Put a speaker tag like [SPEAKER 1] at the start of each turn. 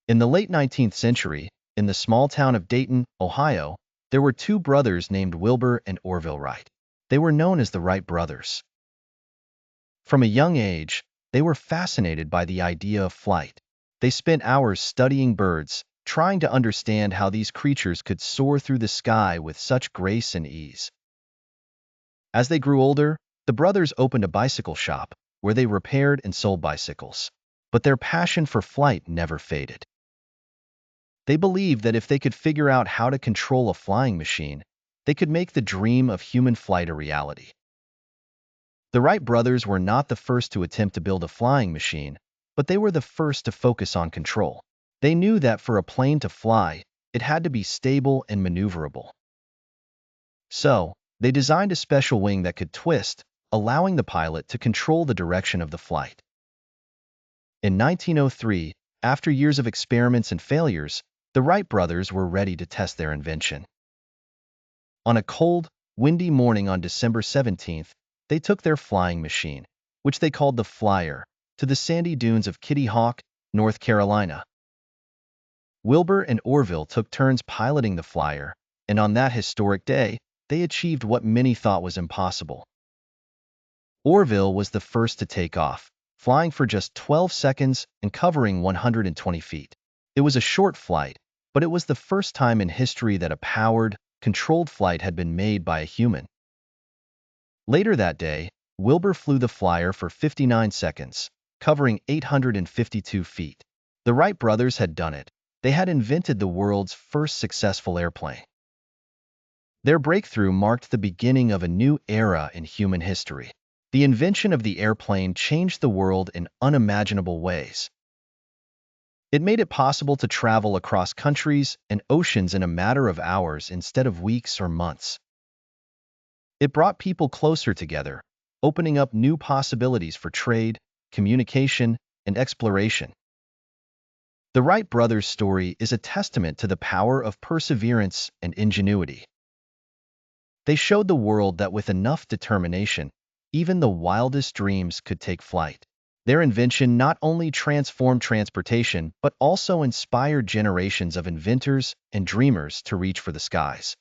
[SPEAKER 1] In the late 19th century, in the small town of Dayton, Ohio, there were two brothers named Wilbur and Orville Wright. They were known as the Wright brothers. From a young age, they were fascinated by the idea of flight. They spent hours studying birds, trying to understand how these creatures could soar through the sky with such grace and ease. As they grew older, the brothers opened a bicycle shop where they repaired and sold bicycles. But their passion for flight never faded. They believed that if they could figure out how to control a flying machine, they could make the dream of human flight a reality. The Wright brothers were not the first to attempt to build a flying machine, but they were the first to focus on control. They knew that for a plane to fly, it had to be stable and maneuverable. So, they designed a special wing that could twist, allowing the pilot to control the direction of the flight. In 1903, after years of experiments and failures, the Wright brothers were ready to test their invention. On a cold, windy morning on December 17th, they took their flying machine, which they called the Flyer, to the sandy dunes of Kitty Hawk, North Carolina. Wilbur and Orville took turns piloting the Flyer, and on that historic day, they achieved what many thought was impossible. Orville was the first to take off, flying for just 12 seconds and covering 120 feet. It was a short flight, but it was the first time in history that a powered, controlled flight had been made by a human. Later that day, Wilbur flew the Flyer for 59 seconds, covering 852 feet. The Wright brothers had done it. They had invented the world's first successful airplane. Their breakthrough marked the beginning of a new era in human history. The invention of the airplane changed the world in unimaginable ways. It made it possible to travel across countries and oceans in a matter of hours instead of weeks or months. It brought people closer together, opening up new possibilities for trade, communication, and exploration. The Wright brothers' story is a testament to the power of perseverance and ingenuity. They showed the world that with enough determination, even the wildest dreams could take flight. Their invention not only transformed transportation, but also inspired generations of inventors and dreamers to reach for the skies.